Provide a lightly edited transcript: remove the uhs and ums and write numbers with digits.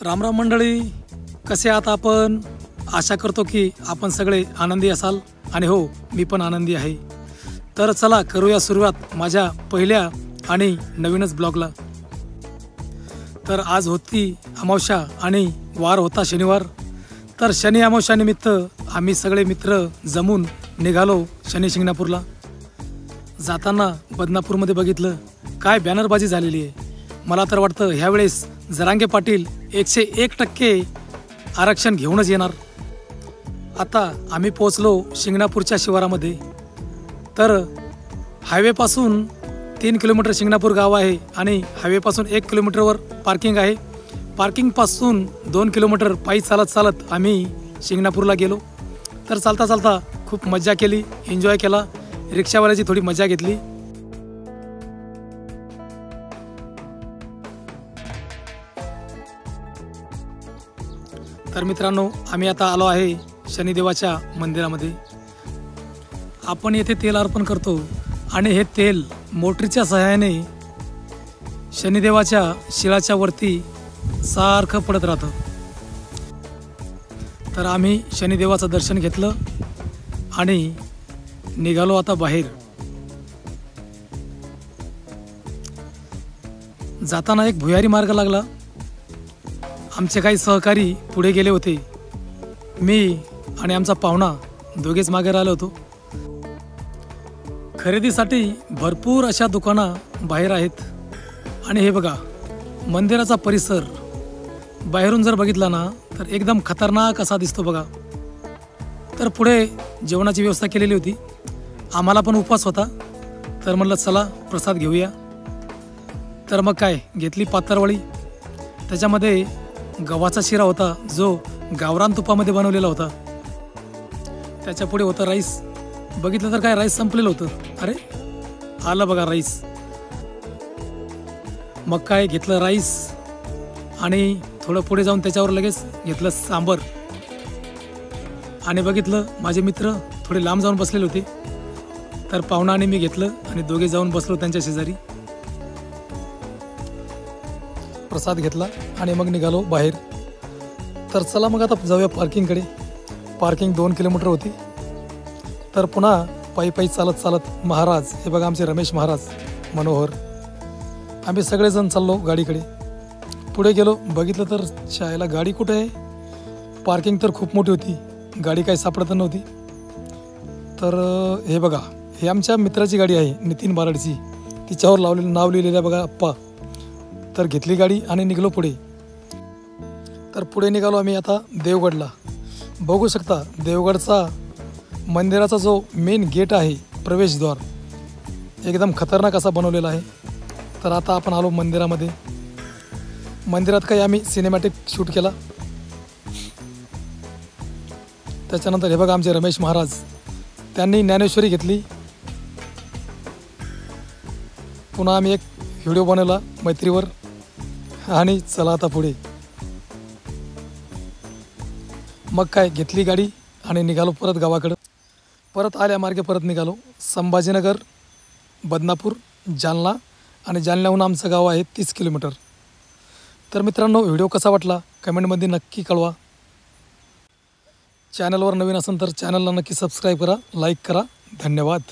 रामराम मंडळी, कसे आहात आपण? आशा करतो की आपण सगळे आनंदी असाल आणि हो, मी पण आनंदी आहे। तर चला करूया सुरुवात माझ्या पहिल्या आणि नवीनच ब्लॉगला। तर आज होती अमावस्या आणि वार होता शनिवार। तर शनी अमावस्या निमित्त आम्ही सगळे मित्र जमून निघालो शनी शिंगणापूरला। जाताना बदनापूरमध्ये बघितलं काय बॅनरबाजी झालेली आहे। मला तर वाटतं ह्यावेळेस जरांगे पाटील 101% आरक्षण घेऊनच येणार। आता आम्ही पोहोचलो शिंगणापूरच्या शिवारामध्ये। तर हायवेपासून 3 किलोमीटर शिंगणापूर गाव आहे आणि हायवेपासून 1 किलोमीटरवर पार्किंग आहे। पार्किंगपासून 2 किलोमीटर पायी चालत आम्ही शिंगणापूरला गेलो। तर चालता चालता खूप मजा केली, एन्जॉय केला, रिक्षावाल्याची थोडी मजा घेतली। तर मित्रांनो, आम्ही आता आलो आहे शनिदेवाच्या मंदिरामध्ये। आपण येथे तेल अर्पण करतो आणि हे तेल मोटरीच्या सहाय्याने शनिदेवाच्या शिळाच्या वरती सारखं पडत राहतं। तर आम्ही शनिदेवाचं दर्शन घेतलं आणि निघालो आता बाहेर। जाताना एक भुयारी मार्ग लागला। आमचे काही सहकारी पुढे गेले होते, मी आणि आमचा पाहुणा दोघेच मागे राहिलो होतो। खरेदीसाठी भरपूर अशा दुकानं बाहेर आहेत। आणि हे बघा, मंदिराचा परिसर बाहेरून जर बघितला ना तर एकदम खतरनाक असा दिसतो बघा। तर पुढे जेवणाची व्यवस्था केलेली होती, आम्हाला पण उपवास होता। तर म्हणलं चला प्रसाद घेऊया। तर मग काय घेतली पातळवळी, त्याच्यामध्ये गव्हाचा शिरा होता जो गावरान तुपामध्ये बनवलेला होता। त्याच्या पुढे होतं राईस। बघितलं तर काय राईस संपलेलं होतं। अरे आलं बघा राईस। मग काय घेतलं राईस आणि थोडं पुढे जाऊन त्याच्यावर लगेच घेतलं सांबर। आणि बघितलं माझे मित्र थोडे लांब जाऊन बसलेले होते। तर पाहुणा आणि मी घेतलं आणि दोघे जाऊन बसलो त्यांच्या शेजारी। प्रसाद घेतला आणि मग निघालो बाहेर। तर चला मग आता जाऊया पार्किंगकडे। पार्किंग 2 किलोमीटर होती। तर पुन्हा पायी चालत महाराज, हे बघा आमचे रमेश महाराज, मनोहर, आम्ही सगळेजण चाललो गाडीकडे। पुढे गेलो, बघितलं तर शाळेला गाडी कुठे आहे। पार्किंग तर खूप मोठी होती, गाडी काही सापडत नव्हती। तर हे बघा, हे आमच्या मित्राची गाडी आहे, नितीन बारडची, तिच्यावर नाव लिहिलेलं आहे बघा अप्पा। तर घेतली गाडी आणि निघलो पुढे। तर पुढे निघालो आम्ही आता देवगडला। बघू शकता देवगडचा मंदिराचा जो मेन गेट आहे, प्रवेशद्वार, एकदम खतरनाक असा बनवलेला आहे। तर आता आपण आलो मंदिरामध्ये। मंदिरात काही आम्ही सिनेमॅटिक शूट केला। त्याच्यानंतर हे बघा आमचे रमेश महाराज, त्यांनी ज्ञानेश्वरी घेतली। पुन्हा आम्ही एक व्हिडिओ बनवला मैत्रीवर आणि चला आता पुढे। मग काय घेतली गाडी आणि निघालो परत गावाकडं। परत आल्या मार्गे परत निघालो संभाजीनगर, बदनापूर, जालना, आणि जालन्याहून आमचं गाव आहे 30 किलोमीटर। तर मित्रांनो, व्हिडिओ कसा वाटला कमेंटमध्ये नक्की कळवा। चॅनलवर नवीन असेल तर चॅनलला नक्की सबस्क्राईब करा, लाईक करा। धन्यवाद।